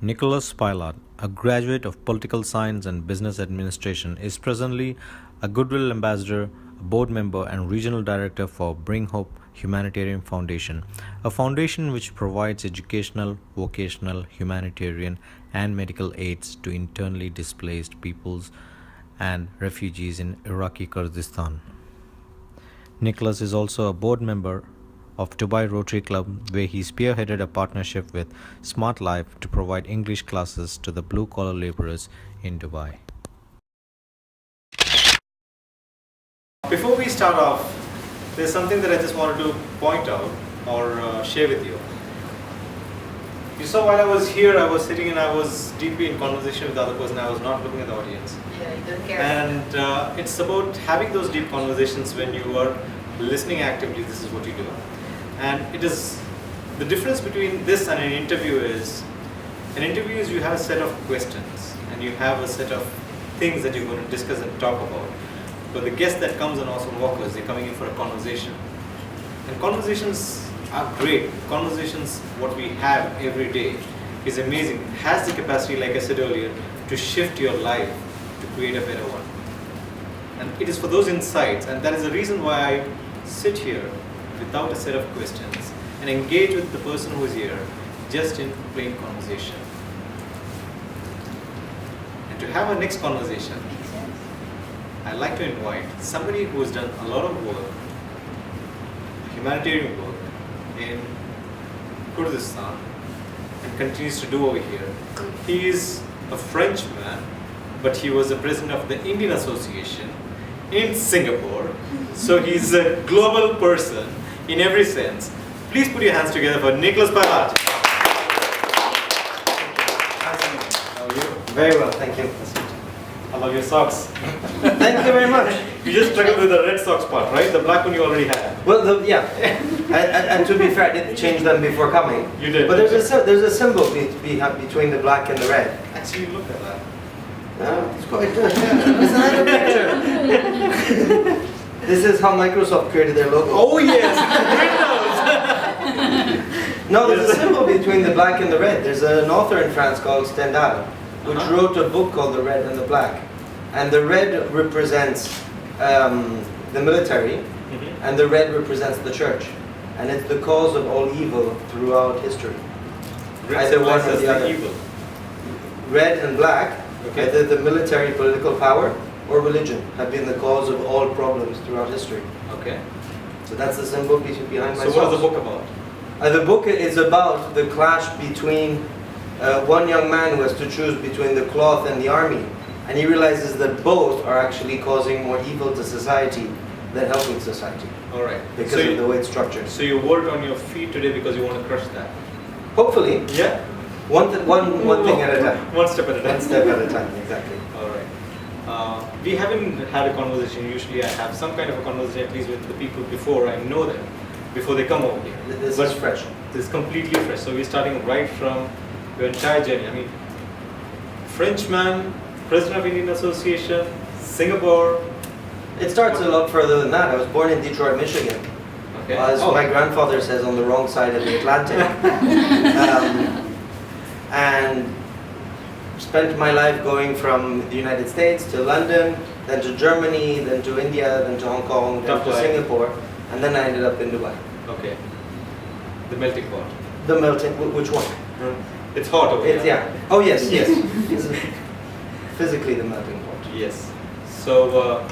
Nicholas Paillart, a graduate of political science and business administration, is presently a Goodwill Ambassador, a board member, and regional director for Bring Hope Humanitarian Foundation, a foundation which provides educational, vocational, humanitarian, and medical aids to internally displaced peoples and refugees in Iraqi Kurdistan. Nicholas is also a board member of Dubai Rotary Club, where he spearheaded a partnership with Smart Life to provide English classes to the blue-collar laborers in Dubai. Before we start off, there's something that I just wanted to point out or share with you. You saw while I was here, I was sitting and I was deeply in conversation with the other person. I was not looking at the audience. Yeah, you don't care. And it's about having those deep conversations when you are listening actively. This is what you do. And it is the difference between this and an interview is you have a set of questions and you have a set of things that you're going to discuss and talk about. But the guest that comes on Awesome Walkers, they're coming in for a conversation. And conversations are great. Conversations, what we have every day, is amazing. It has the capacity, like I said earlier, to shift your life to create a better one. And it is for those insights, and that is the reason why I sit here without a set of questions and engage with the person who is here just in plain conversation. And to have our next conversation, I'd like to invite somebody who has done a lot of work, humanitarian work in Kurdistan and continues to do over here. He is a Frenchman, but he was the president of the Indian Association in Singapore. So he's a global person in every sense. Please put your hands together for Nicholas Paillart. How are you? Very well, thank you. I love your socks. Thank you very much. You just struggled with the red socks part, right? The black one you already had. Well, yeah. And to be fair, I didn't change them before coming. You did. But there's a symbol between the black and the red. Actually, look at that. It's quite good. It's another picture. This is how Microsoft created their logo. Oh yes, No, there's a symbol between the black and the red. There's an author in France called Stendhal, which wrote a book called The Red and the Black. And the red represents the military, and the red represents the church. And it's the cause of all evil throughout history. Either one or the other. Evil. Red and black, Okay. either the military, political power, or religion have been the cause of all problems throughout history. Okay. So that's the symbol behind my So what is the book about? The book is about the clash between one young man who has to choose between the cloth and the army, and he realizes that both are actually causing more evil to society than helping society. All right. Because So of the way it's structured. So you worked on your feet today because you want to crush that. Hopefully, Yeah. one thing at a time. One step at a time. One step at a time, exactly. All right. We haven't had a conversation. Usually, I have some kind of a conversation at least with the people before I know them, before they come over here. This But is fresh. This is completely fresh. So we're starting right from your entire journey. I mean, Frenchman, president of Indian Association, Singapore. It starts a lot further than that. I was born in Detroit, Michigan. Okay. As my grandfather says, on the wrong side of the Atlantic. And spent my life going from the United States to London, then to Germany, then to India, then to Hong Kong, then Tough to life. Singapore, and then I ended up in Dubai. Okay. The melting pot. The melting, which one? It's hot over It's, here. yeah. Oh yes, yes. It's physically the melting pot. Yes. So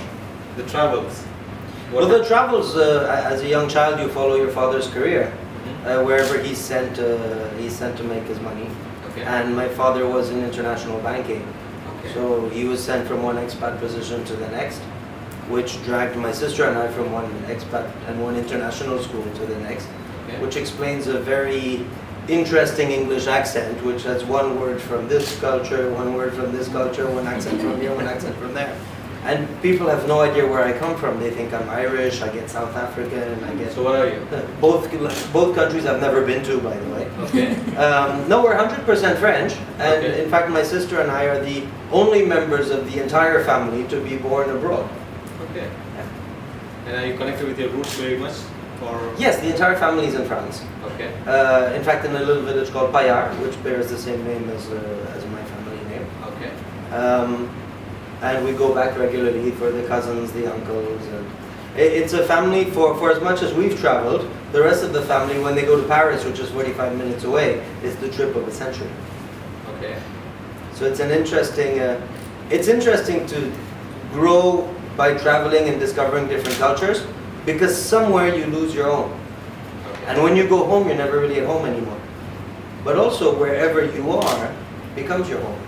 the travels. Well, the travels, as a young child, you follow your father's career. Wherever he's sent to make his money. Okay. And my father was in international banking. Okay. So he was sent from one expat position to the next, which dragged my sister and I from one expat and one international school to the next, Okay. which explains a very interesting English accent, which has one word from this culture, one word from this culture, one accent from here, one accent from there. And people have no idea where I come from. They think I'm Irish, I get South African, I get... So what are you? Both countries I've never been to, by the way. Okay. No, we're 100% French, and Okay. in fact my sister and I are the only members of the entire family to be born abroad. Okay. And are you connected with your roots very much? or? Yes, the entire family is in France. Okay. In fact, in a little village called Paillart, which bears the same name as my family name. Okay. And we go back regularly for the cousins, the uncles, and it's a family for as much as we've traveled. The rest of the family, when they go to Paris, which is 45 minutes away, is the trip of a century. Okay. So it's an interesting. It's interesting to grow by traveling and discovering different cultures, because somewhere you lose your own. Okay. And when you go home, you're never really at home anymore. But also, wherever you are becomes your home.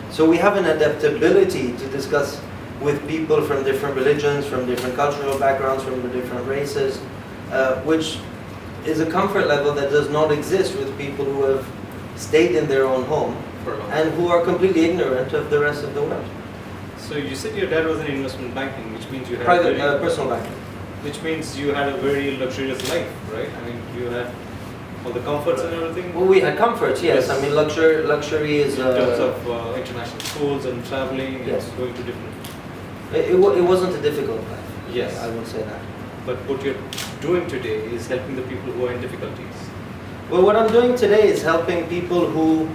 So we have an adaptability to discuss with people from different religions, from different cultural backgrounds, from the different races, which is a comfort level that does not exist with people who have stayed in their own home and who are completely ignorant of the rest of the world. So you said your dad was in investment banking, which means you had private personal banking. Which means you had a very luxurious life, right? I mean, you had all the comforts and everything. Well, we had comforts, yes. I mean, luxury is in terms of international schools and traveling, yes, and going to different. It wasn't a difficult life. Yes, I would say that. But what you're doing today is helping the people who are in difficulties. Well, what I'm doing today is helping people who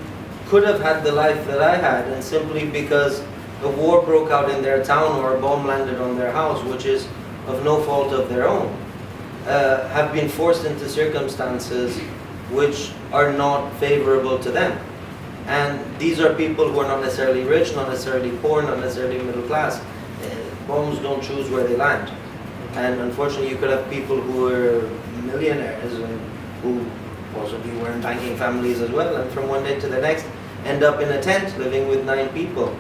could have had the life that I had, and simply because a war broke out in their town or a bomb landed on their house, which is of no fault of their own, have been forced into circumstances which are not favorable to them. And these are people who are not necessarily rich, not necessarily poor, not necessarily middle class. Bombs don't choose where they land. And unfortunately, you could have people who are millionaires and who possibly were in banking families as well, and from one day to the next end up in a tent living with 9 people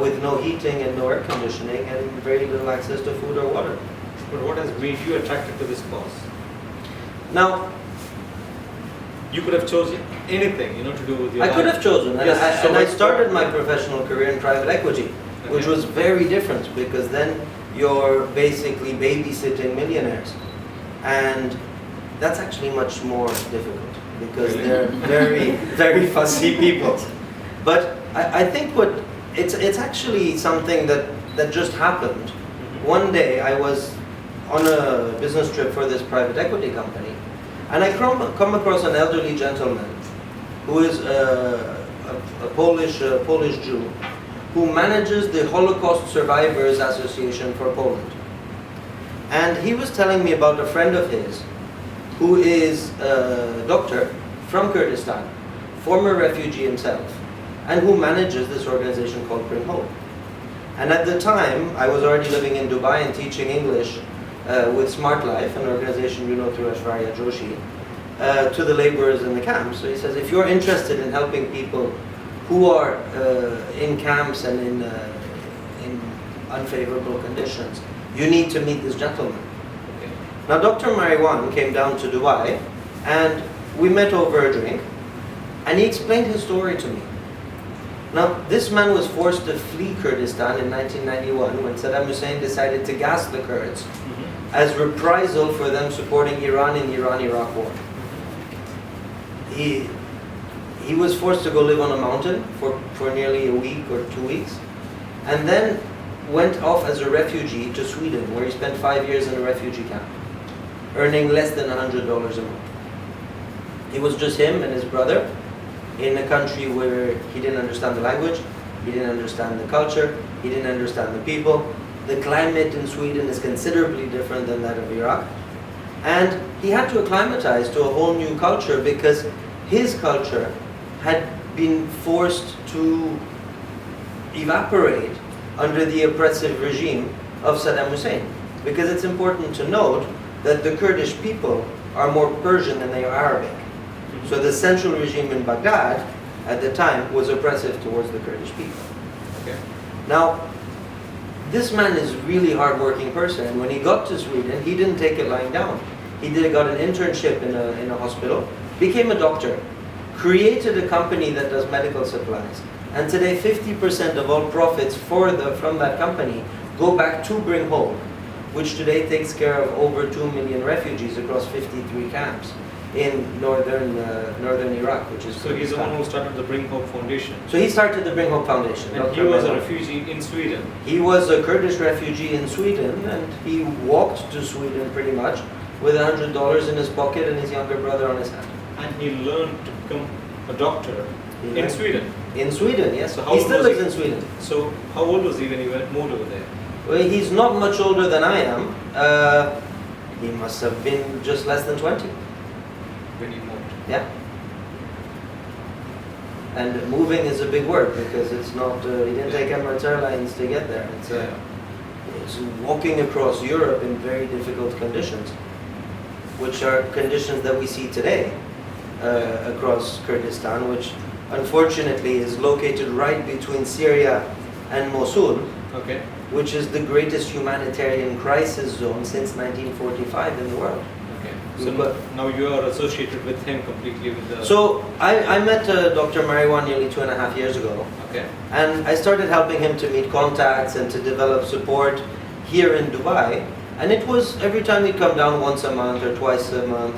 with no heating and no air conditioning and very little access to food or water. But what has made you attracted to this cause? Now, you could have chosen anything, to do with your life. I could have chosen, and, yes, I started my professional career in private equity, which was very different, because then you're basically babysitting millionaires, and that's actually much more difficult because they're very, very fussy people. But I think it's actually something that just happened. One day I was on a business trip for this private equity company, and I come across an elderly gentleman who is a Polish Jew who manages the Holocaust Survivors Association for Poland. And he was telling me about a friend of his who is a doctor from Kurdistan, former refugee himself, and who manages this organization called Bring Hope. And at the time, I was already living in Dubai and teaching English with Smart Life, an organization through Ashwarya Joshi, to the laborers in the camps. So he says, if you're interested in helping people who are in camps and in unfavorable conditions, you need to meet this gentleman. Okay. Now, Dr. Mariwan came down to Dubai, and we met over a drink, and he explained his story to me. Now, this man was forced to flee Kurdistan in 1991 when Saddam Hussein decided to gas the Kurds as reprisal for them supporting Iran in the Iran-Iraq war. He was forced to go live on a mountain for nearly a week or 2 weeks, and then went off as a refugee to Sweden, where he spent 5 years in a refugee camp, earning less than $100 a month. It was just him and his brother in a country where he didn't understand the language, he didn't understand the culture, he didn't understand the people. The climate in Sweden is considerably different than that of Iraq. And he had to acclimatize to a whole new culture because his culture had been forced to evaporate under the oppressive regime of Saddam Hussein. Because it's important to note that the Kurdish people are more Persian than they are Arabic. So the central regime in Baghdad at the time was oppressive towards the Kurdish people. Okay. Now, this man is a really hard-working person, and when he got to Sweden, he didn't take it lying down. He got an internship in a hospital, became a doctor, created a company that does medical supplies, and today 50% of all profits from that company go back to Bring Hope, which today takes care of over 2 million refugees across 53 camps in northern Iraq, which is so he's the one who started the Bring Hope Foundation. So he started the Bring Hope Foundation. And he was a refugee in Sweden. He was a Kurdish refugee in Sweden, and he walked to Sweden pretty much with $100 in his pocket and his younger brother on his hand. And he learned to become a doctor in Sweden. In Sweden, yes. So how He old still was lives he? in Sweden. So how old was he when he moved over there? Well, he's not much older than I am. He must have been just less than 20. When he moved? Yeah. And moving is a big word because it's not, he didn't take Emirates Airlines to get there. It's walking across Europe in very difficult conditions, which are conditions that we see today across Kurdistan, which unfortunately is located right between Syria and Mosul, Okay. which is the greatest humanitarian crisis zone since 1945 in the world. Okay. So But- now you are associated with him completely with the. So I met Dr. Mariwan nearly 2.5 years ago, Okay. and I started helping him to meet contacts and to develop support here in Dubai. And it was every time he'd come down once a month or twice a month,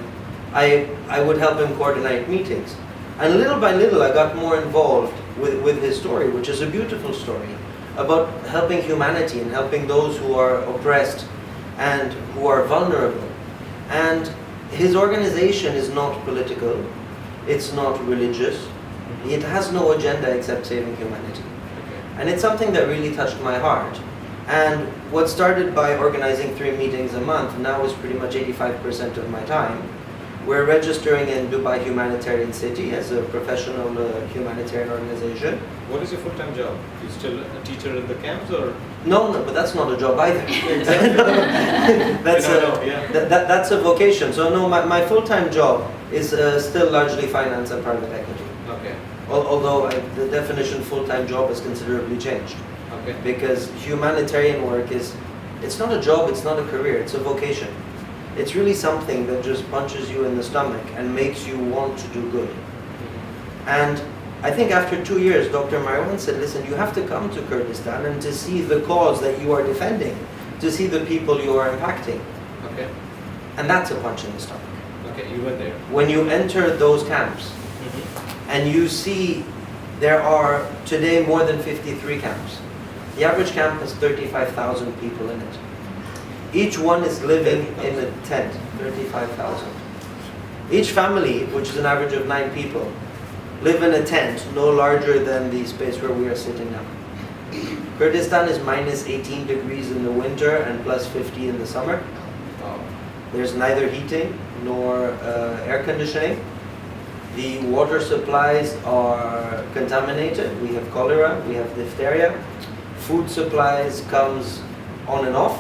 I would help him coordinate meetings. And little by little I got more involved with his story, which is a beautiful story about helping humanity and helping those who are oppressed and who are vulnerable. And his organization is not political, it's not religious, it has no agenda except saving humanity. Okay. And it's something that really touched my heart. And what started by organizing 3 meetings a month now is pretty much 85% of my time. We're registering in Dubai Humanitarian City as a professional humanitarian organization. What is your full-time job? You still a teacher in the camps or? No, but that's not a job either. That's Yeah. that's a vocation. So no, my full-time job is still largely finance and private equity. Okay. Although the definition full-time job has considerably changed. Okay. Because humanitarian work it's not a job, it's not a career, it's a vocation. It's really something that just punches you in the stomach and makes you want to do good. And I think after 2 years, Dr. Mariwan said, listen, you have to come to Kurdistan and to see the cause that you are defending, to see the people you are impacting. Okay. And that's a punch in the stomach. Okay, you went there. When you enter those camps and you see there are today more than 53 camps. The average camp has 35,000 people in it. Each one is living in a tent, 35,000. Each family, which is an average of 9 people, live in a tent no larger than the space where we are sitting now. Kurdistan is minus 18 degrees in the winter and plus 50 in the summer. Wow. There's neither heating nor air conditioning. The water supplies are contaminated. We have cholera, we have diphtheria. Food supplies comes on and off.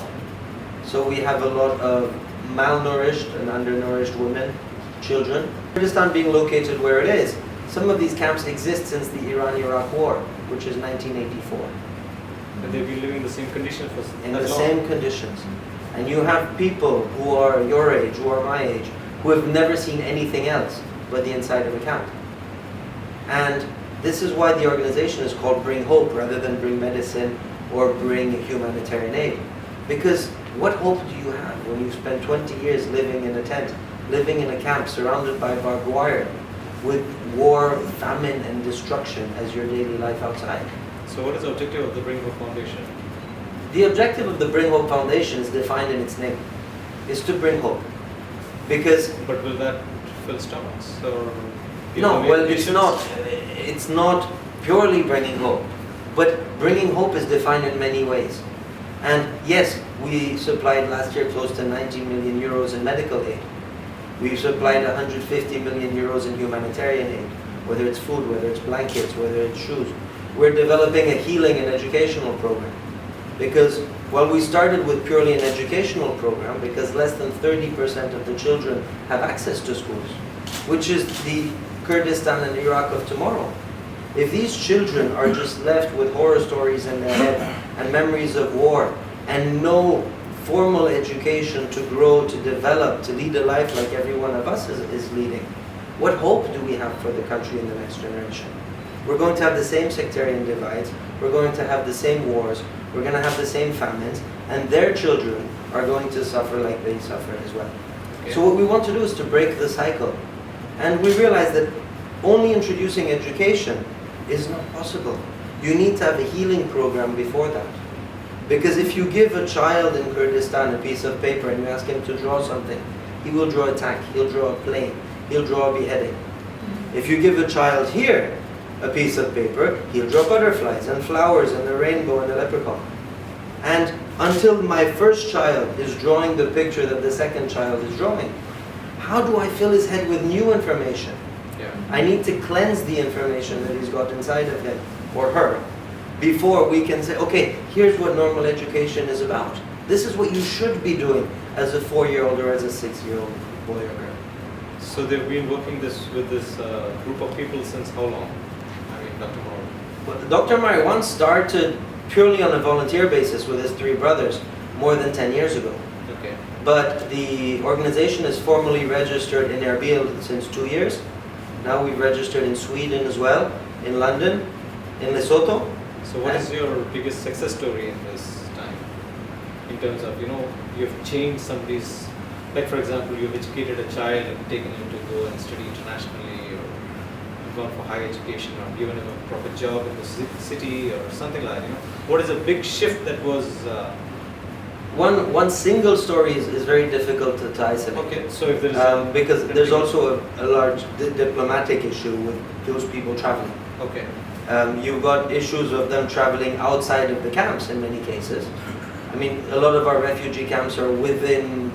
So we have a lot of malnourished and undernourished women, children. Kurdistan being located where it is, some of these camps exist since the Iran-Iraq war, which is 1984. And they've been living in the same conditions for In that the long? same conditions. And you have people who are your age, who are my age, who have never seen anything else but the inside of a camp. And this is why the organization is called Bring Hope rather than Bring Medicine or Bring Humanitarian Aid. Because what hope do you have when you spend 20 years living in a tent, living in a camp surrounded by barbed wire, with war, famine, and destruction as your daily life outside? So what is the objective of the Bring Hope Foundation? The objective of the Bring Hope Foundation is defined in its name, is to bring hope. Because But will that fill stomachs or? no, make well, it's patients? not. It's not purely bringing hope, but bringing hope is defined in many ways. And yes, we supplied last year close to 90 million euros in medical aid. We've supplied 150 million euros in humanitarian aid, whether it's food, whether it's blankets, whether it's shoes. We're developing a healing and educational program. Because while we started with purely an educational program, because less than 30% of the children have access to schools, which is the Kurdistan and Iraq of tomorrow. If these children are just left with horror stories in their head and memories of war and no formal education to grow, to develop, to lead a life like every one of us is leading, what hope do we have for the country in the next generation? We're going to have the same sectarian divides, we're going to have the same wars, we're going to have the same famines, and their children are going to suffer like they suffered as well. Okay. So what we want to do is to break the cycle. And we realize that only introducing education is not possible. You need to have a healing program before that. Because if you give a child in Kurdistan a piece of paper and you ask him to draw something, he will draw a tank, he'll draw a plane, he'll draw a beheading. If you give a child here a piece of paper, he'll draw butterflies and flowers and a rainbow and a leprechaun. And until my first child is drawing the picture that the second child is drawing, how do I fill his head with new information? Yeah. I need to cleanse the information that he's got inside of him or her before we can say, okay, here's what normal education is about. This is what you should be doing as a 4-year-old or as a 6-year-old boy or girl. So they've been working with this group of people since how long? I mean, Dr. Moore. Well, Dr. Marwan started purely on a volunteer basis with his 3 brothers more than 10 years ago. Okay. But the organization is formally registered in Erbil since 2 years. Now we've registered in Sweden as well, in London, in Lesotho. So what is your biggest success story in this time? In terms of, you've changed somebody's, like for example, you've educated a child and taken him to go and study internationally, or gone for higher education, or given him a proper job in the city or something like that. What is a big shift that was... One single story is very difficult to isolate. Okay, so if there is because there's also a large diplomatic issue with those people traveling. Okay. You've got issues of them traveling outside of the camps in many cases. I mean, a lot of our refugee camps are within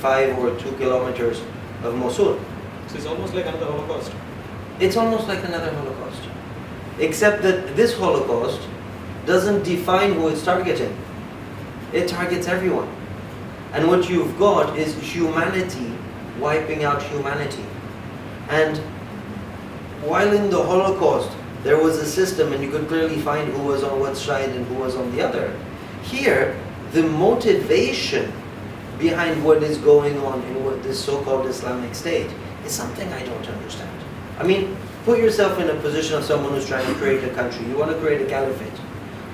5 or 2 kilometers of Mosul. So it's almost like another Holocaust. It's almost like another Holocaust. Except that this Holocaust doesn't define who it's targeting. It targets everyone. And what you've got is humanity wiping out humanity. And while in the Holocaust there was a system and you could clearly find who was on what side and who was on the other, here the motivation behind what is going on in what this so-called Islamic State is something I don't understand. I mean, put yourself in a position of someone who's trying to create a country. You want to create a caliphate.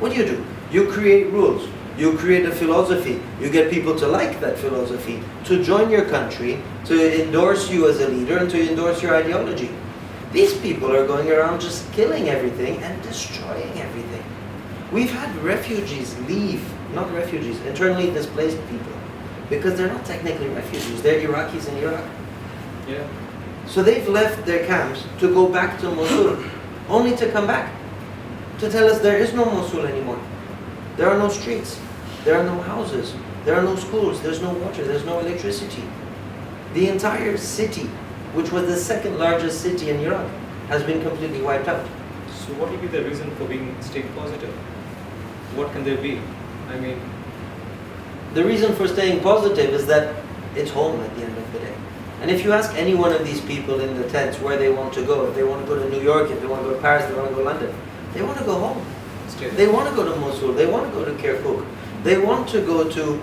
What do? You create rules. You create a philosophy. You get people to like that philosophy, to join your country, to endorse you as a leader, and to endorse your ideology. These people are going around just killing everything and destroying everything. We've had refugees leave, not refugees, internally displaced people, because they're not technically refugees, they're Iraqis in Iraq. Yeah. So they've left their camps to go back to Mosul, only to come back, to tell us there is no Mosul anymore. There are no streets, there are no houses, there are no schools, there's no water, there's no electricity. The entire city, which was the second largest city in Iraq, has been completely wiped out. So what will be the reason for being staying positive? What can there be? I mean... The reason for staying positive is that it's home at the end of the day. And if you ask any one of these people in the tents where they want to go, if they want to go to New York, if they want to go to Paris, they want to go to London, they want to go home. They want to go to Mosul, they want to go to Kirkuk, they want to go to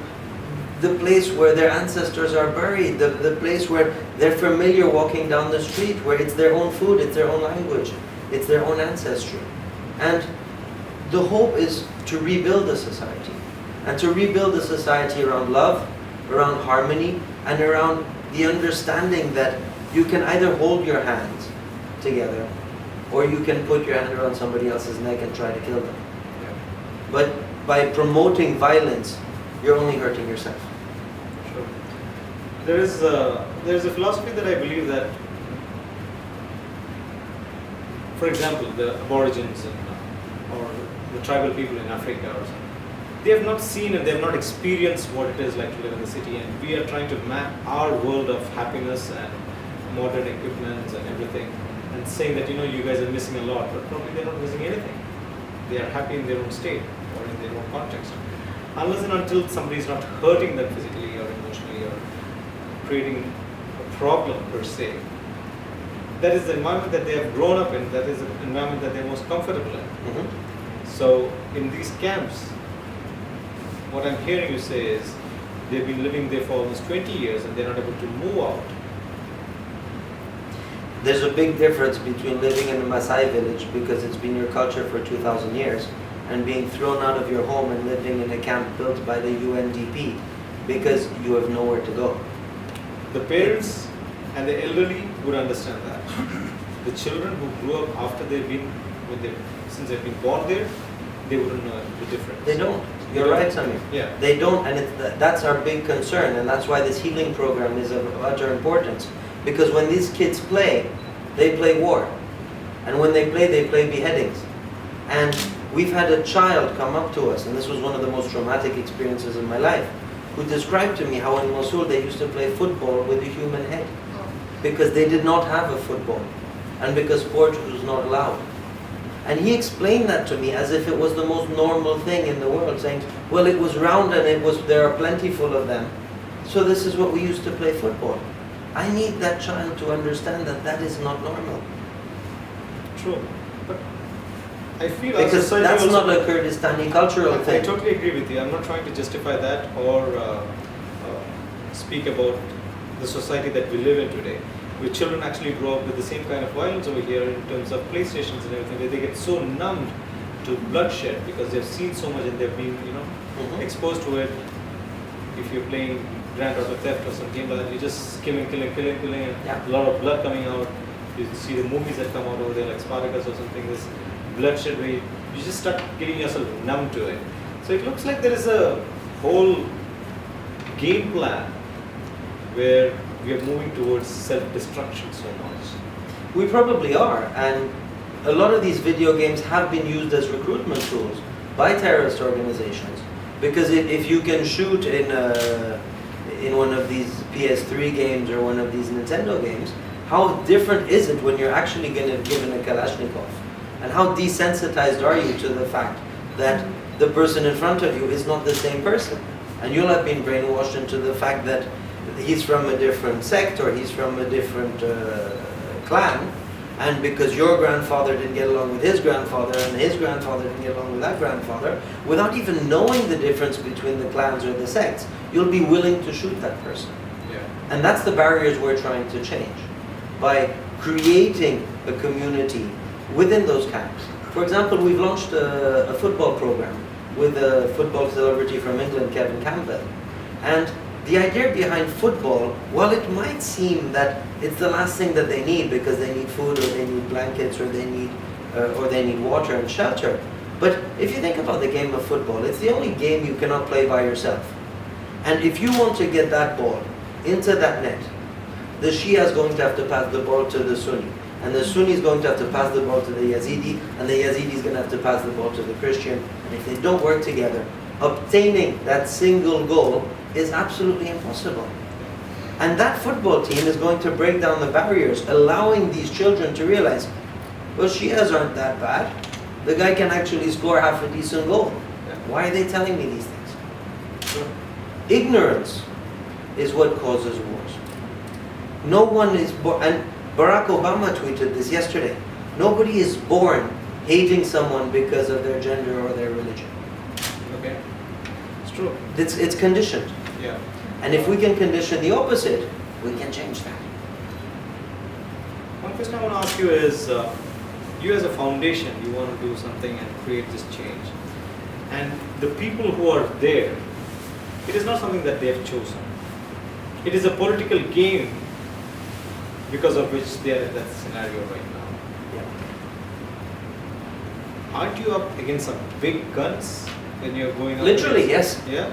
the place where their ancestors are buried, the place where they're familiar walking down the street, where it's their own food, it's their own language, it's their own ancestry. And the hope is to rebuild a society. And to rebuild a society around love, around harmony, and around the understanding that you can either hold your hands together, or you can put your hand around somebody else's neck and try to kill them. Yeah. But by promoting violence, you're only hurting yourself. Sure. There is a philosophy that I believe that, for example, the aborigines or the tribal people in Africa or something, they have not seen and they have not experienced what it is like to live in the city, and we are trying to map our world of happiness and modern equipment and everything, and saying that you guys are missing a lot, but probably they're not missing anything. They are happy in their own state or in their own context. Unless and until somebody is not hurting them physically or emotionally or creating a problem per se, that is the environment that they have grown up in, that is the environment that they're most comfortable in. Mm-hmm. So in these camps, what I'm hearing you say is they've been living there for almost 20 years and they're not able to move out. There's a big difference between living in a Maasai village because it's been your culture for 2,000 years and being thrown out of your home and living in a camp built by the UNDP because you have nowhere to go. The parents and the elderly would understand that. The children who grew up after since they've been born there, they wouldn't know the difference. They don't. You're right, Samir. Yeah. They don't, and that's our big concern, and that's why this healing program is of utter importance. Because when these kids play, they play war. And when they play beheadings. And we've had a child come up to us, and this was one of the most traumatic experiences in my life, who described to me how in Mosul they used to play football with a human head. Because they did not have a football. And because sport was not allowed. And he explained that to me as if it was the most normal thing in the world, saying, well, it was round and there are plentiful of them. So this is what we used to play football. I need that child to understand that that is not normal. True. But I feel because that's not a Kurdistani cultural thing. I totally agree with you. I'm not trying to justify that or speak about the society that we live in today, where children actually grow up with the same kind of violence over here in terms of PlayStations and everything, where they get so numbed to bloodshed because they've seen so much and they've been, exposed to it. If you're playing Grand Theft Auto Theft or some game like that, you're just killing, and a lot of blood coming out. You see the movies that come out over there, like Spartacus or something, this bloodshed where you just start getting yourself numb to it. So it looks like there is a whole game plan where we are moving towards self-destruction so much. We probably are, and a lot of these video games have been used as recruitment tools by terrorist organizations. Because if you can shoot in one of these PS3 games or one of these Nintendo games, how different is it when you're actually given a Kalashnikov? And how desensitized are you to the fact that the person in front of you is not the same person? And you'll have been brainwashed into the fact that he's from a different sect or he's from a different clan, and because your grandfather didn't get along with his grandfather and his grandfather didn't get along with that grandfather, without even knowing the difference between the clans or the sects, you'll be willing to shoot that person. Yeah. And that's the barriers we're trying to change by creating a community within those camps. For example, we've launched a football program with a football celebrity from England, Kevin Campbell. And the idea behind football, while it might seem that it's the last thing that they need because they need food or they need blankets or they need water and shelter, but if you think about the game of football, it's the only game you cannot play by yourself. And if you want to get that ball into that net, the Shia is going to have to pass the ball to the Sunni, and the Sunni is going to have to pass the ball to the Yazidi, and the Yazidi is going to have to pass the ball to the Christian. And if they don't work together, obtaining that single goal is absolutely impossible. And that football team is going to break down the barriers, allowing these children to realize, well, Shias aren't that bad. The guy can actually score half a decent goal. Why are they telling me these things? Sure. Ignorance is what causes wars. No one is born, and Barack Obama tweeted this yesterday, nobody is born hating someone because of their gender or their religion. Okay. It's true. It's conditioned. Yeah. And if we can condition the opposite, we can change that. One question I want to ask you is, you as a foundation, you want to do something and create this change. And the people who are there, it is not something that they have chosen. It is a political game because of which they are in that scenario right now. Yeah. Aren't you up against some big guns when you're going up? Literally, yes. Yeah.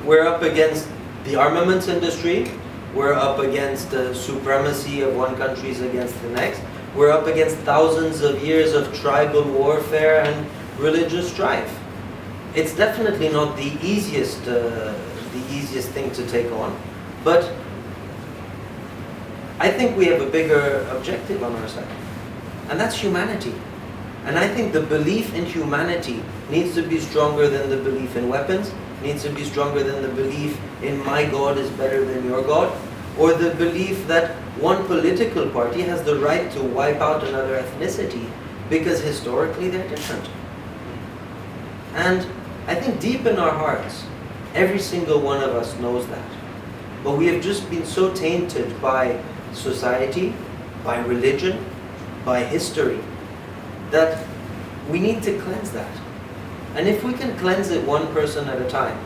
We're up against the armaments industry. We're up against the supremacy of one country against the next. We're up against thousands of years of tribal warfare and religious strife. It's definitely not the easiest thing to take on, but I think we have a bigger objective on our side, and that's humanity. And I think the belief in humanity needs to be stronger than the belief in weapons, needs to be stronger than the belief in my God is better than your God, or the belief that one political party has the right to wipe out another ethnicity because historically they're different. And I think deep in our hearts, every single one of us knows that. But we have just been so tainted by society, by religion, by history, that we need to cleanse that. And if we can cleanse it one person at a time,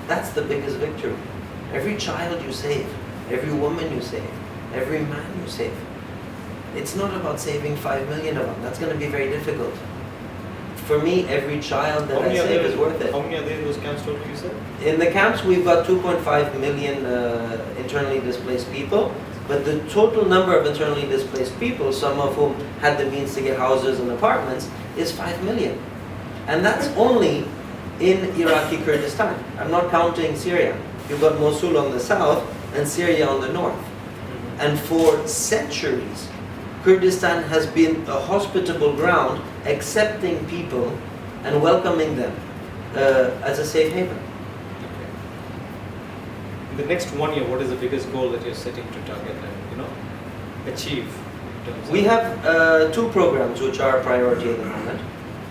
that's the biggest victory. Every child you save, every woman you save, every man you save. It's not about saving 5 million of them. That's going to be very difficult. for me, every child that I save is worth it. How many are there in those camps total, you said? In the camps, we've got 2.5 million internally displaced people, but the total number of internally displaced people, some of whom had the means to get houses and apartments, is 5 million. And that's only in Iraqi Kurdistan. I'm not counting Syria. You've got Mosul on the south and Syria on the north. And for centuries, Kurdistan has been a hospitable ground, accepting people and welcoming them as a safe haven. Okay. In the next 1 year, what is the biggest goal that you're setting to target and achieve? In terms We of have 2 programs which are a priority at the moment.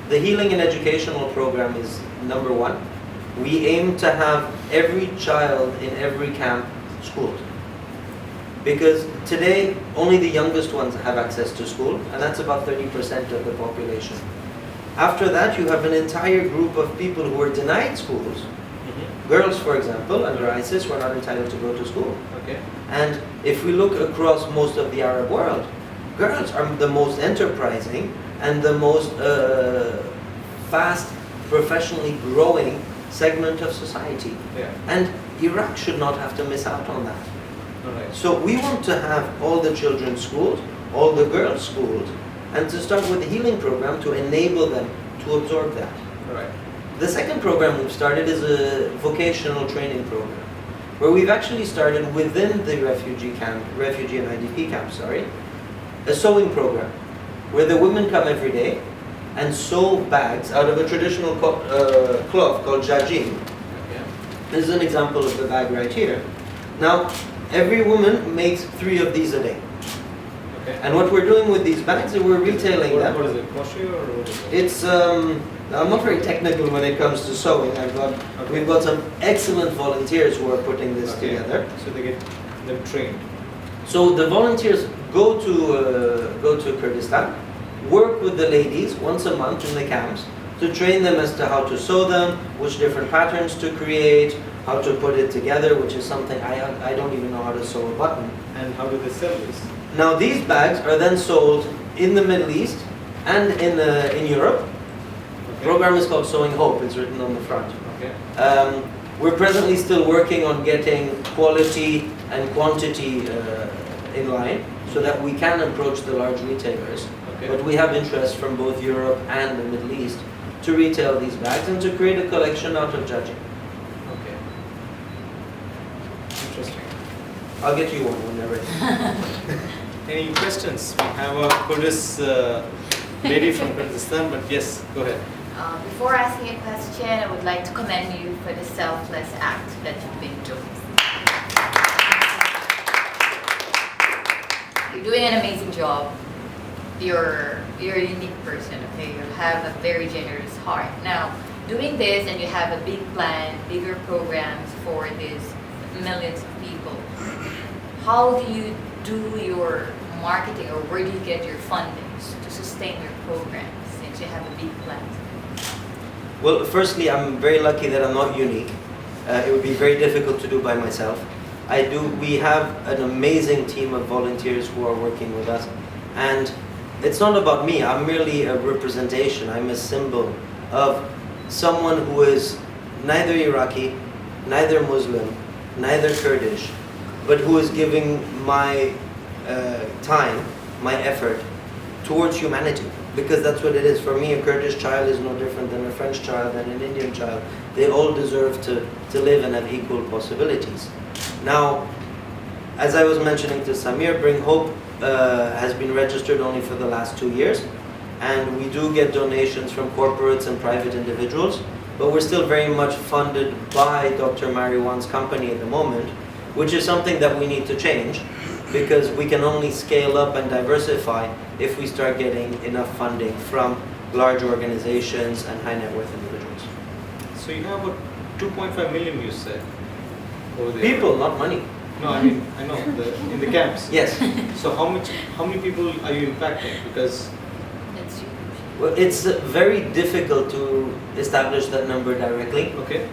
The healing and educational program is number 1. We aim to have every child in every camp schooled. Because today, only the youngest ones have access to school, and that's about 30% of the population. After that, you have an entire group of people who are denied schools. Girls, for example, under ISIS were not entitled to go to school. Okay. And if we look across most of the Arab world, girls are the most enterprising and the most fast, professionally growing segment of society. Yeah. And Iraq should not have to miss out on that. Alright. So we want to have all the children schooled, all the girls schooled, and to start with the healing program to enable them to absorb that. Alright. The second program we've started is a vocational training program, where we've actually started within the refugee and IDP camp, a sewing program, where the women come every day and sew bags out of a traditional cloth called jajim. Okay. This is an example of the bag right here. Now, every woman makes 3 of these a day. Okay. And what we're doing with these bags is we're retailing them. What is it? Crochet or what is it? It's I'm not very technical when it comes to sewing. We've got some excellent volunteers who are putting this together. So they get them trained. So the volunteers go to Kurdistan, work with the ladies once a month in the camps to train them as to how to sew them, which different patterns to create, how to put it together, which is something I don't even know how to sew a button. And how do they sell this? Now these bags are then sold in the Middle East and in Europe. The program is called Sewing Hope. It's written on the front. Okay. We're presently still working on getting quality and quantity in line so that we can approach the large retailers. Okay. But we have interest from both Europe and the Middle East to retail these bags and to create a collection out of judging. Okay. Interesting. I'll get you one when they're ready. Any questions? We have a Kurdish lady from Kurdistan, but yes, go ahead. Before asking a question, I would like to commend you for the selfless act that you've been doing. You're doing an amazing job. You're a unique person, okay? You have a very generous heart. Now, doing this and you have a big plan, bigger programs for these millions of people, how do you do your marketing, or where do you get your fundings to sustain your programs since you have a big plan? Well, firstly, I'm very lucky that I'm not unique. It would be very difficult to do by myself. We have an amazing team of volunteers who are working with us, and it's not about me. I'm merely a representation. I'm a symbol of someone who is neither Iraqi, neither Muslim, neither Kurdish, but who is giving my time, my effort towards humanity. Because that's what it is. For me, a Kurdish child is no different than a French child and an Indian child. They all deserve to live and have equal possibilities. Now, as I was mentioning to Samir, Bring Hope has been registered only for the last 2 years. And we do get donations from corporates and private individuals. But we're still very much funded by Dr. Mariwan's company at the moment, which is something that we need to change, because we can only scale up and diversify if we start getting enough funding from large organizations and high net worth individuals. So you have about 2.5 million, you said, over there. People, not money. No, I mean, I know, in the camps. Yes. So how many people are you impacting? Because That's huge. Well, it's very difficult to establish that number directly. okay,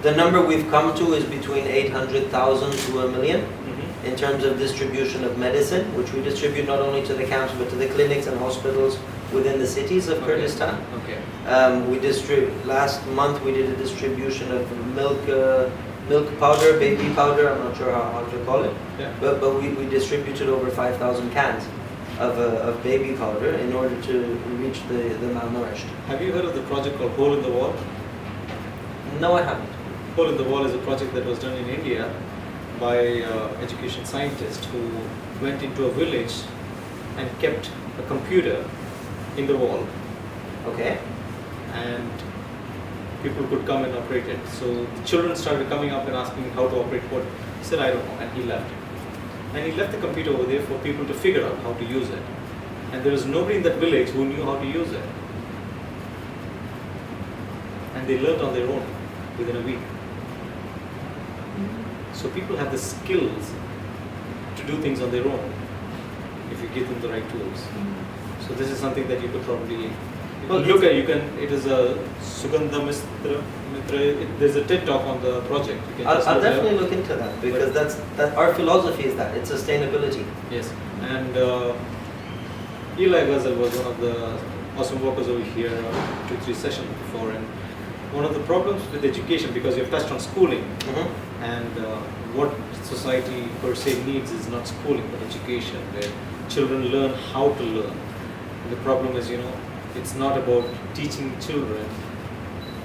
The number we've come to is between 800,000 to 1 million in terms of distribution of medicine, which we distribute not only to the camps but to the clinics and hospitals within the cities of Okay. Kurdistan. Okay. Last month we did a distribution of milk powder, baby powder. I'm not sure how to call it, Yeah. but we distributed over 5,000 cans of baby powder in order to reach the malnourished. Have you heard of the project called Hole in the Wall? No, I haven't. Hole in the Wall is a project that was done in India by education scientists who went into a village and kept a computer in the wall, Okay. and people could come and operate it. So the children started coming up and asking how to operate what. He said, I don't know, and he left. And he left the computer over there for people to figure out how to use it. And there was nobody in that village who knew how to use it. And they learned on their own within a week. So people have the skills to do things on their own if you give them the right tools. So this is something that you could probably look at. You can. It is a Sugandha Mitra. There's a TED talk on the project. You can just I'll look it up. definitely look into that because that our philosophy is that it's sustainability. Yes, and Eli Ghazal was one of the awesome workers over here 2-3 sessions before, and one of the problems with education, because you've touched on schooling, and what society per se needs is not schooling but education, where children learn how to learn. And the problem is, it's not about teaching children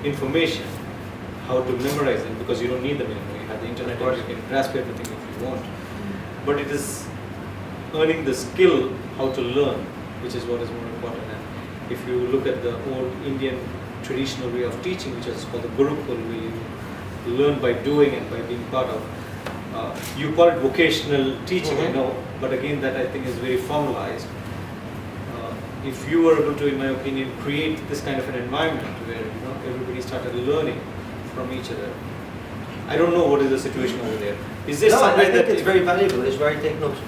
information, how to memorize it, because you don't need them anymore. You have the internet and you can grasp everything if you want. But it is earning the skill how to learn, which is what is more important. And if you look at the old Indian traditional way of teaching, which is called the Gurukul, where you learn by doing and by being part of. You call it vocational teaching, I know, but again, that I think is very formalized. If you were able to, in my opinion, create this kind of an environment where everybody started learning from each other. I don't know what is the situation over there. Is there some way I think that it's very valuable. It's very take notes.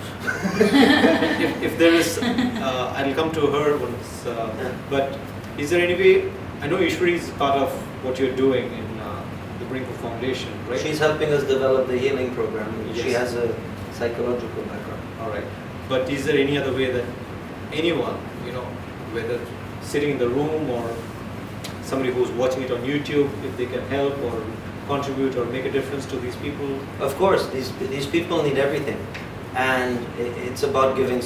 if there is, I'll come to her once. But is there any way? I know Ishwari is part of what you're doing in the Brinker Foundation, right? She's helping us develop the healing program. She Yes. has a psychological background. All right. But is there any other way that anyone, whether sitting in the room or somebody who's watching it on YouTube, if they can help or contribute or make a difference to these people? Of course, these people need everything, and it's about giving.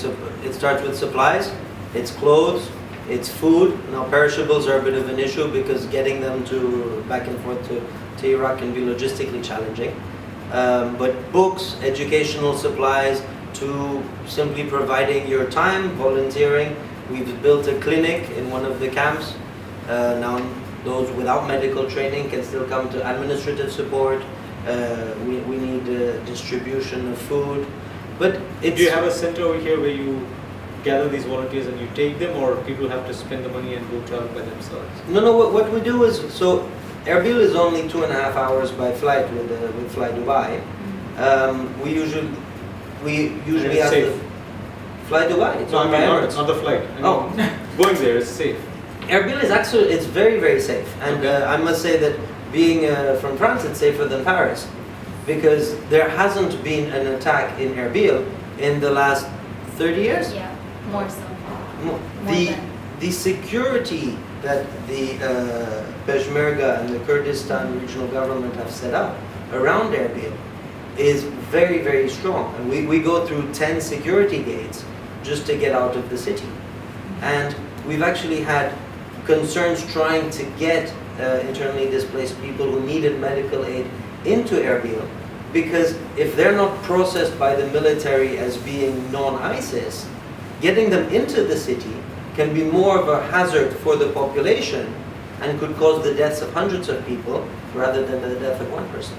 It starts with supplies, it's clothes, it's food. Now perishables are a bit of an issue because getting them back and forth to Iraq can be logistically challenging. But books, educational supplies, to simply providing your time, volunteering. We've built a clinic in one of the camps. Now those without medical training can still come to administrative support. We need distribution of food. But Do you have a center over here where you gather these volunteers and you take them, or people have to spend the money and go travel by themselves? No. What we do is, so Erbil is only 2.5 hours by flight with Fly Dubai. We usually it's have safe. Fly Dubai. It's No, I on mean, Emirates. it's not the flight. Going there is safe. Erbil is actually, it's very, very safe. And I must say that being from France, it's safer than Paris. Because there hasn't been an attack in Erbil in the last 30 years. Yeah, more so. More. More The security that the Peshmerga and the Kurdistan regional government have set up around Erbil is very, very strong. And we go through 10 security gates just to get out of the city. And we've actually had concerns trying to get internally displaced people who needed medical aid into Erbil, because if they're not processed by the military as being non-ISIS, getting them into the city can be more of a hazard for the population and could cause the deaths of hundreds of people rather than the death of one person.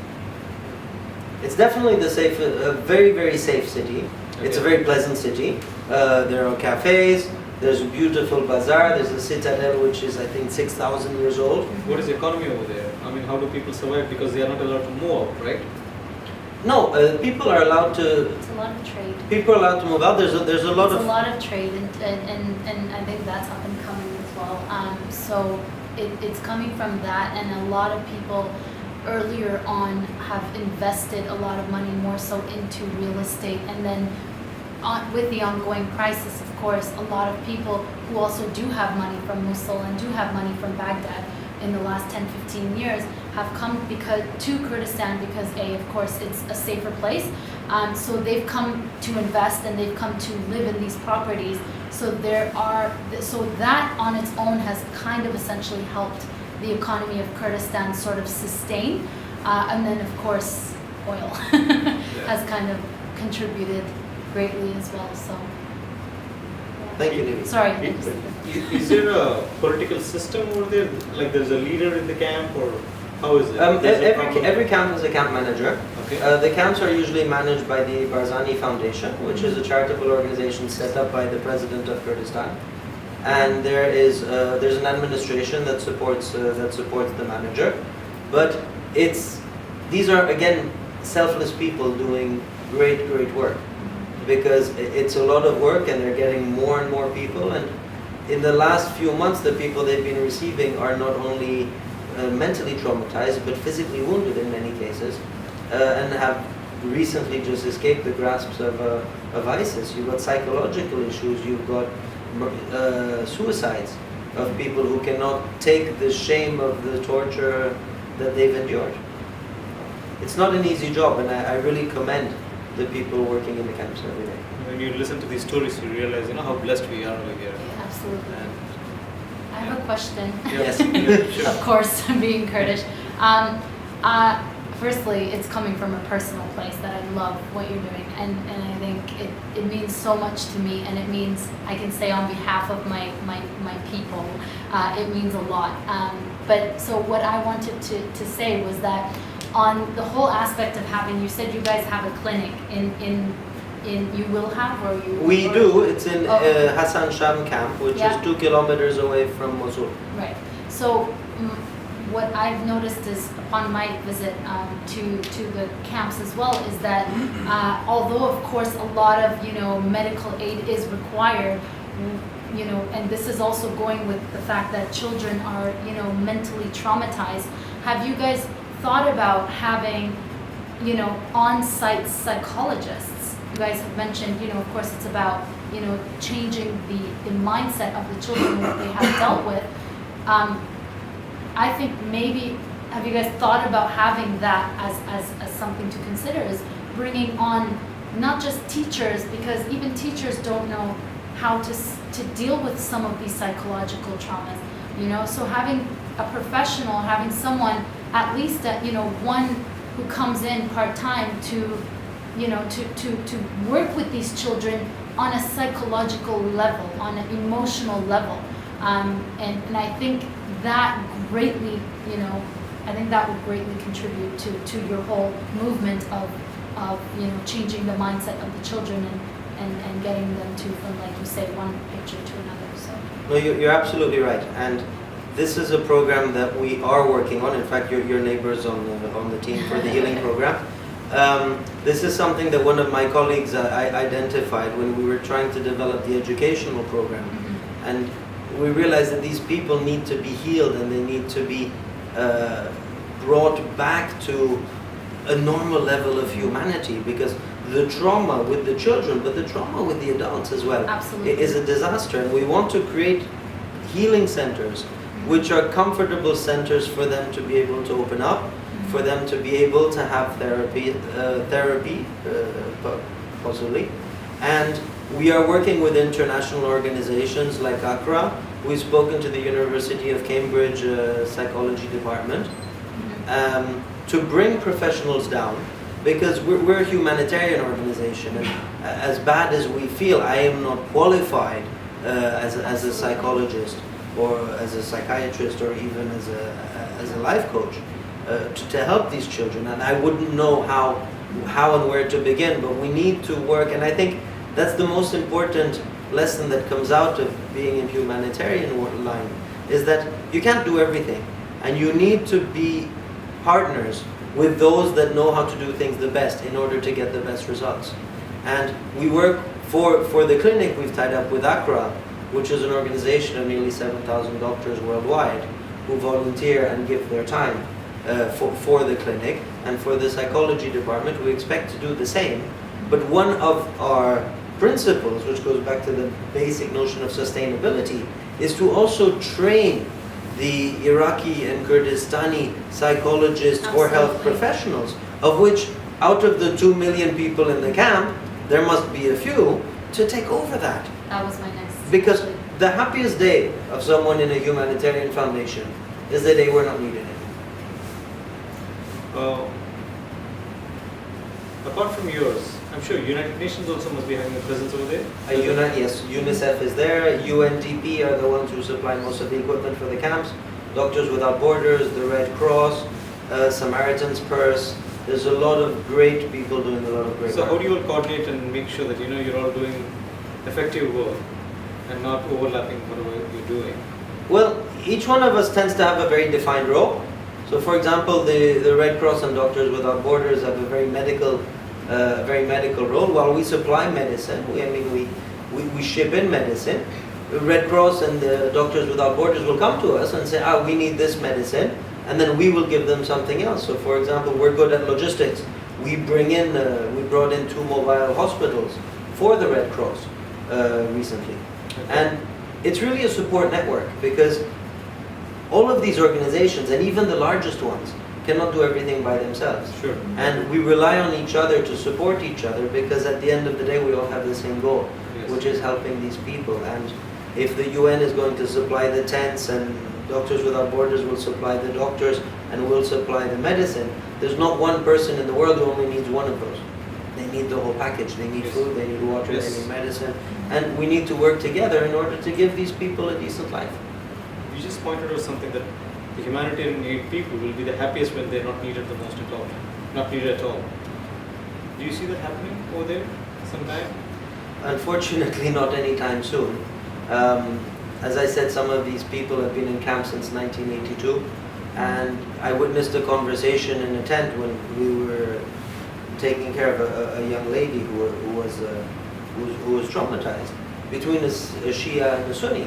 It's definitely a very, very safe city. It's a very pleasant city. There are cafes, there's a beautiful bazaar, there's a citadel which is I think 6,000 years old. What is the economy over there? I mean, how do people survive? Because they are not allowed to move out, right? No, people are allowed to. It's a lot of trade. People are allowed to move out. There's a lot It's of. a lot of trade, and I think that's up and coming as well. So it's coming from that, and a lot of people earlier on have invested a lot of money more so into real estate, and then with the ongoing crisis, of course, a lot of people who also do have money from Mosul and do have money from Baghdad in the last 10, 15 years have come to Kurdistan because of course, it's a safer place. So they've come to invest and they've come to live in these properties. So that on its own has kind of essentially helped the economy of Kurdistan sort of sustain. And then of course, oil has kind of contributed greatly as well. So. Thank you, Nivi. Sorry. Is there a political system over there? Like there's a leader in the camp, or how is it? Every camp has a camp manager. Okay. The camps are usually managed by the Barzani Foundation, which is a charitable organization set up by the President of Kurdistan. And there's an administration that supports the manager. But these are again selfless people doing great work, because it's a lot of work and they're getting more and more people. And in the last few months, the people they've been receiving are not only mentally traumatized but physically wounded in many cases, and have recently just escaped the grasps of ISIS. You've got psychological issues, you've got suicides of people who cannot take the shame of the torture that they've endured. It's not an easy job, and I really commend the people working in the camps every day. When you listen to these stories, you realize, how blessed we are over here. Yeah, absolutely. And I have a question. Yes. Sure. Of course, being Kurdish. Firstly, it's coming from a personal place that I love what you're doing, and I think it means so much to me, and it means, I can say on behalf of my people, it means a lot. But so what I wanted to say was that on the whole aspect of having, you said you guys have a clinic you will have, or you? We do. It's in Hassan Sham camp, which Yeah. is 2 kilometers away from Mosul. Right. So what I've noticed is upon my visit to the camps as well is that although of course a lot of medical aid is required, and this is also going with the fact that children are mentally traumatized. Have you guys thought about having on-site psychologists? You guys have mentioned of course it's about changing the mindset of the children and what they have dealt with. I think maybe, have you guys thought about having that as something to consider, is bringing on not just teachers, because even teachers don't know how to deal with some of these psychological traumas, so having a professional, having someone at least that, one who comes in part-time to work with these children on a psychological level, on an emotional level. And I think that greatly, I think that would greatly contribute to your whole movement of changing the mindset of the children and getting them to, from, like you say, one picture to another. So. No, you're absolutely right. And this is a program that we are working on. In fact, your neighbors on the team for the healing program. This is something that one of my colleagues identified when we were trying to develop the educational program. Mm-hmm. And we realized that these people need to be healed and they need to be brought back to a normal level of humanity, because the trauma with the children, but the trauma with the adults as well, Absolutely. is a disaster. And we want to create healing centers, which are comfortable centers for them to be able to open up, for them to be able to have therapy, possibly. And we are working with international organizations like ACRA. We've spoken to the University of Cambridge psychology department to bring professionals down, because we're a humanitarian organization, and as bad as we feel, I am not qualified as a psychologist or as a psychiatrist or even as a life coach to help these children, and I wouldn't know how and where to begin. But we need to work, and I think that's the most important lesson that comes out of being in humanitarian line, is that you can't do everything, and you need to be partners with those that know how to do things the best in order to get the best results. And we work for the clinic. We've tied up with ACRA, which is an organization of nearly 7,000 doctors worldwide who volunteer and give their time for the clinic. And for the psychology department, we expect to do the same. But one of our principles, which goes back to the basic notion of sustainability, is to also train the Iraqi and Kurdistani psychologists or health Absolutely. professionals, of which out of the 2 million people in the camp, there must be a few to take over that. That was my next. Because the happiest day of someone in a humanitarian foundation is the day we're not needed anymore. Apart from yours, I'm sure United Nations also must be having a presence over there. Yes, UNICEF is there. UNDP are the ones who supply most of the equipment for the camps. Doctors Without Borders, the Red Cross, Samaritan's Purse. There's a lot of great people doing a lot of great So work. how do you all coordinate and make sure that you're all doing effective work and not overlapping whatever you're doing? Well, each one of us tends to have a very defined role. So, for example, the Red Cross and Doctors Without Borders have a very medical role. While we supply medicine, we ship in medicine. The Red Cross and the Doctors Without Borders will come to us and say, we need this medicine, and then we will give them something else. So, for example, we're good at logistics. We brought in 2 mobile hospitals for the Red Cross recently. Okay. And it's really a support network, because all of these organizations, and even the largest ones, cannot do everything by themselves. Sure. And we rely on each other to support each other, because at the end of the day we all have the same goal, Yes. which is helping these people. And if the UN is going to supply the tents, and Doctors Without Borders will supply the doctors and will supply the medicine, there's not one person in the world who only needs one of those. They need the whole package. They need Yes. food, they need water, Yes. they need medicine. And we need to work together in order to give these people a decent life. You just pointed out something, that the humanitarian aid people will be the happiest when they're not needed the most at all. Not needed at all. Do you see that happening over there sometime? Unfortunately, not anytime soon. As I said, some of these people have been in camp since 1982, and I witnessed a conversation in a tent when we were taking care of a young lady who was traumatized, between a Shia and a Sunni.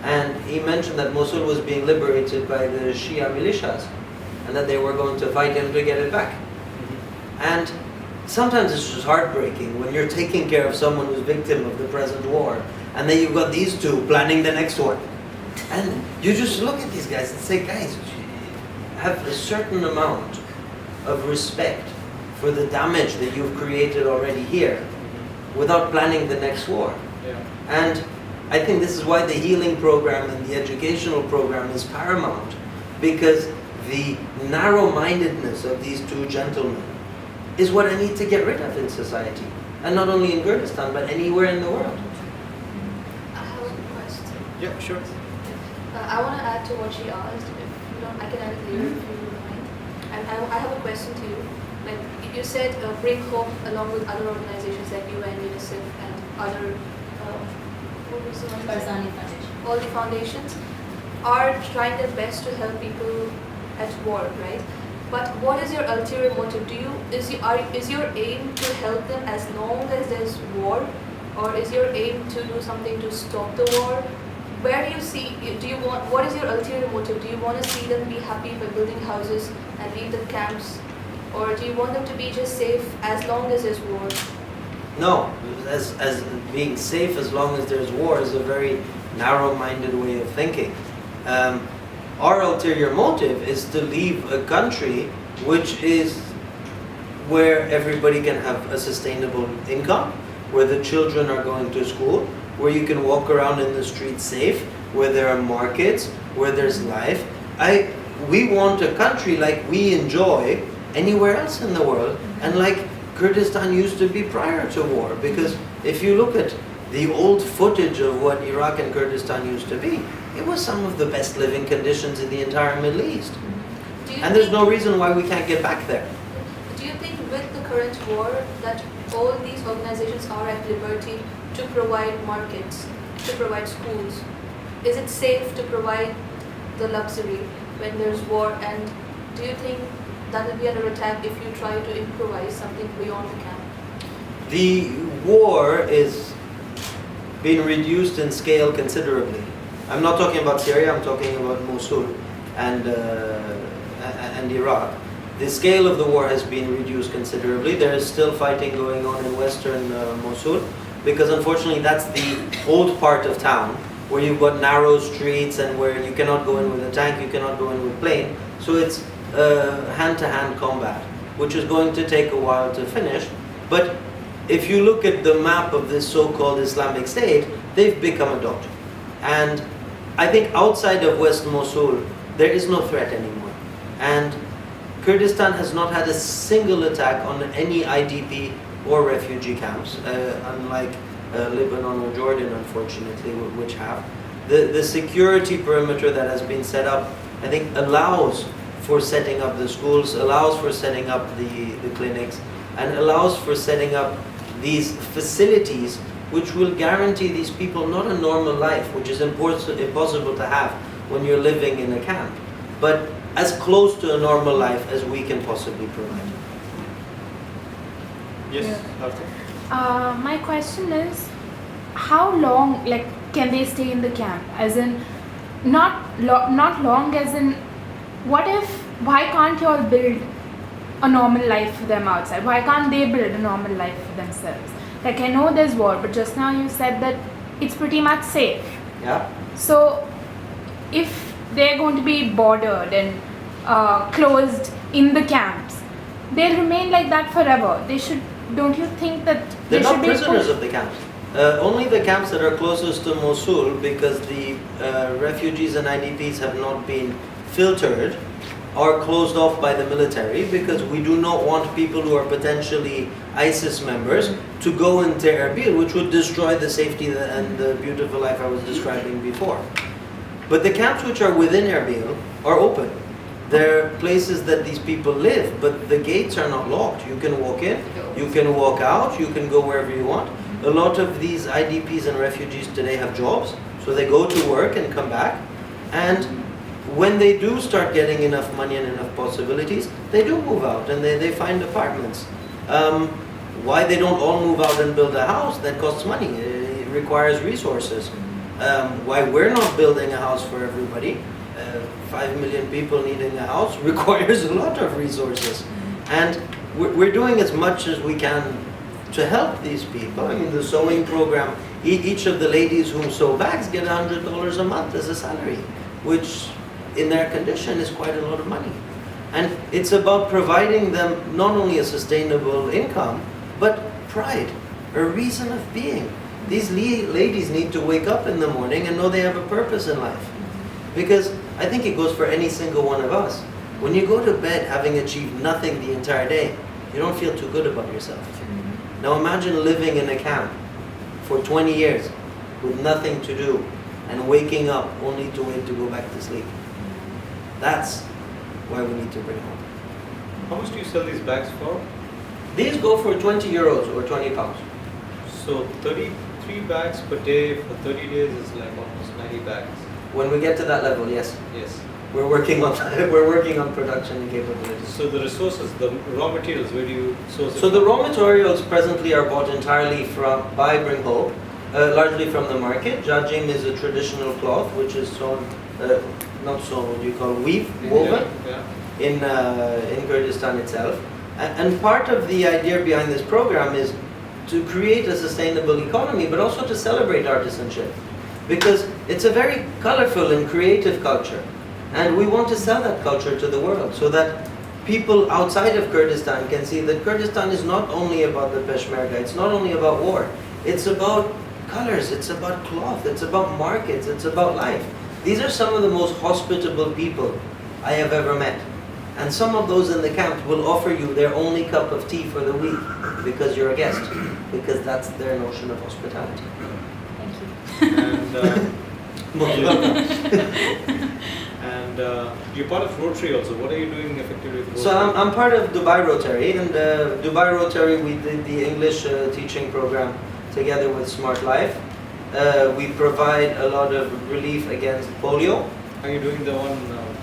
And he mentioned that Mosul was being liberated by the Shia militias, and that they were going to fight him to get it back. And sometimes it's just heartbreaking when you're taking care of someone who's victim of the present war, and then you've got these two planning the next one. And you just look at these guys and say, guys, have a certain amount of respect for the damage that you've created already here, without planning the next war. Yeah. And I think this is why the healing program and the educational program is paramount, because the narrow-mindedness of these two gentlemen is what I need to get rid of in society. And not only in Kurdistan, but anywhere in the world. I have a question. Yeah, sure. I want to add to what she asked. If you don't, I can add it later if you don't mind. And I have a question to you. Like you said, Bring Hope, along with other organizations like UN, UNICEF, and other, what was the one? Barzani Foundation. All the foundations are trying their best to help people at war, right? But what is your ulterior motive? Is your aim to help them as long as there's war, or is your aim to do something to stop the war? Where do you see? What is your ulterior motive? Do you want to see them be happy by building houses and leave the camps, or do you want them to be just safe as long as there's war? No, as being safe as long as there's war is a very narrow-minded way of thinking. Our ulterior motive is to leave a country which is where everybody can have a sustainable income, where the children are going to school, where you can walk around in the streets safe, where there are markets, where there's life. We want a country like we enjoy anywhere else in the world, and like Kurdistan used to be prior to war. Because if you look at the old footage of what Iraq and Kurdistan used to be, it was some of the best living conditions in the entire Middle East. And there's no reason why we can't get back there. Do you think with the current war that all these organizations are at liberty to provide markets, to provide schools? Is it safe to provide the luxury when there's war? And do you think that will be under attack if you try to improvise something beyond the camp? The war is being reduced in scale considerably. I'm not talking about Syria, I'm talking about Mosul and Iraq. The scale of the war has been reduced considerably. There is still fighting going on in western Mosul, because unfortunately that's the old part of town where you've got narrow streets and where you cannot go in with a tank, you cannot go in with a plane. So it's hand-to-hand combat, which is going to take a while to finish. But if you look at the map of this so-called Islamic State, they've become a dot. And I think outside of West Mosul, there is no threat anymore. And Kurdistan has not had a single attack on any IDP or refugee camps, unlike Lebanon or Jordan, unfortunately, which have. The security perimeter that has been set up, I think, allows for setting up the schools, allows for setting up the clinics, and allows for setting up these facilities which will guarantee these people not a normal life, which is impossible to have when you're living in a camp, but as close to a normal life as we can possibly provide. Yes, Arthur? My question is, how long, like, can they stay in the camp? As in, not long, as in, why can't you all build a normal life for them outside? Why can't they build a normal life for themselves? Like, I know there's war, but just now you said that it's pretty much safe. Yeah. So, if they're going to be bordered and closed in the camps, they'll remain like that forever. They should, don't you think that They're they not should be prisoners of the camps. Only the camps that are closest to Mosul, because the refugees and IDPs have not been filtered, are closed off by the military, because we do not want people who are potentially ISIS members to go into Erbil, which would destroy the safety and the beautiful life I was describing before. But the camps which are within Erbil are open. They're places that these people live, but the gates are not locked. You can walk in, you can walk out, you can go wherever you want. A lot of these IDPs and refugees today have jobs, so they go to work and come back. And when they do start getting enough money and enough possibilities, they do move out and they find apartments. Why they don't all move out and build a house? That costs money. It requires resources. Why we're not building a house for everybody? 5 million people needing a house requires a lot of resources. And we're doing as much as we can to help these people. I mean, the sewing program, each of the ladies who sew bags get $100 a month as a salary, which in their condition is quite a lot of money. And it's about providing them not only a sustainable income, but pride, a reason of being. These ladies need to wake up in the morning and know they have a purpose in life. Because I think it goes for any single one of us. When you go to bed having achieved nothing the entire day, you don't feel too good about yourself. Now imagine living in a camp for 20 years with nothing to do and waking up only to wait to go back to sleep. That's why we need to bring home. How much do you sell these bags for? These go for 20 euros or 20 pounds. So 33 bags per day for 30 days is like almost 90 bags. When we get to that level, yes. Yes. We're working on production and capabilities. So the resources, the raw materials, where do you source it? So the raw materials presently are bought entirely by Bring Hope, largely from the market. Jajim is a traditional cloth which is sewn, not sewn, what do you call it, woven in Kurdistan itself. And part of the idea behind this program is to create a sustainable economy, but also to celebrate artisanship. Because it's a very colorful and creative culture. And we want to sell that culture to the world so that people outside of Kurdistan can see that Kurdistan is not only about the Peshmerga, it's not only about war. It's about colors, it's about cloth, it's about markets, it's about life. These are some of the most hospitable people I have ever met. And some of those in the camp will offer you their only cup of tea for the week because you're a guest, because that's their notion of hospitality. Thank you. And you're part of Rotary also. What are you doing effectively with Rotary? So I'm part of Dubai Rotary, and Dubai Rotary, we did the English teaching program together with Smart Life. We provide a lot of relief against polio. Are you doing the one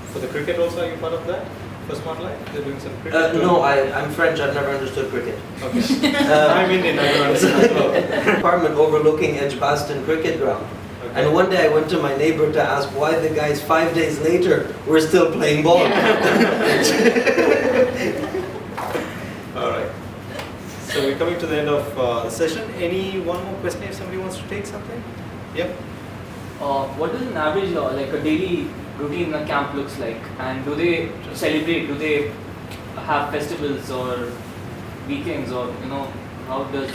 for the cricket also? Are you part of that? For Smart Life? They're doing some cricket? No, I'm French, I've never understood cricket. Okay. I'm Indian, I don't understand as well. Apartment overlooking Edgbaston cricket ground. Okay. And one day I went to my neighbor to ask why the guys 5 days later were still playing ball. Alright. So we're coming to the end of the session. Any one more question if somebody wants to take something? Yep. What does an average, like a daily routine in a camp looks like? And do they celebrate? Do they have festivals or weekends, or how does?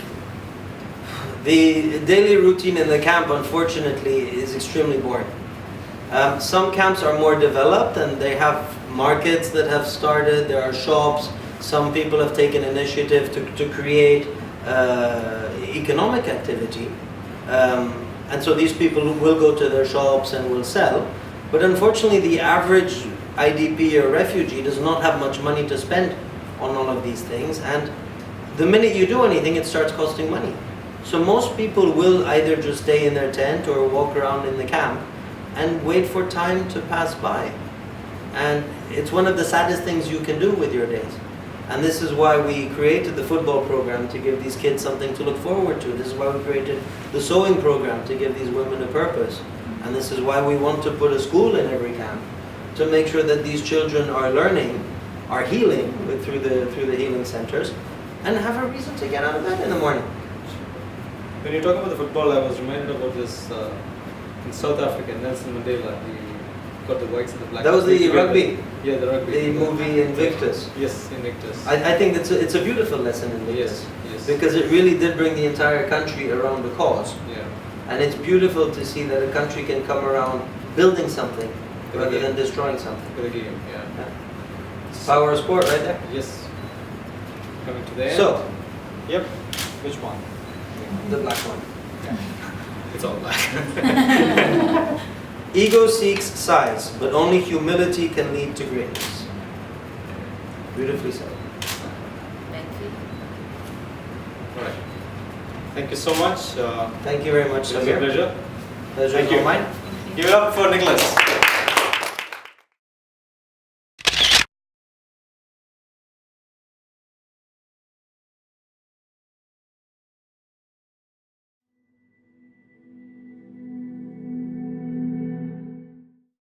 The daily routine in the camp, unfortunately, is extremely boring. Some camps are more developed and they have markets that have started, there are shops, some people have taken initiative to create economic activity. And so these people will go to their shops and will sell. But unfortunately, the average IDP or refugee does not have much money to spend on all of these things. And the minute you do anything, it starts costing money. So most people will either just stay in their tent or walk around in the camp and wait for time to pass by. And it's one of the saddest things you can do with your days. And this is why we created the football program, to give these kids something to look forward to. This is why we created the sewing program, to give these women a purpose. And this is why we want to put a school in every camp, to make sure that these children are learning, are healing through the healing centers, and have a reason to get out of bed in the morning. When you talk about the football, I was reminded about this in South Africa, Nelson Mandela. He got the whites and the blacks. That was the together. rugby. Yeah, the rugby. The movie Invictus. Yes, Invictus. I think it's a beautiful lesson in Invictus. Yes. Because it really did bring the entire country around the cause. Yeah. And it's beautiful to see that a country can come around building something rather than destroying something. For the game, yeah. Power of sport right there. Yes. Coming to the end. So, Yep. Which one? the black one. It's all black. Ego seeks size, but only humility can lead to greatness. Beautifully said. Thank you. Alright. Thank you so much. Thank you very much, It was a Samir. pleasure. Pleasure Thank is all you. mine. Give it up for Nicholas.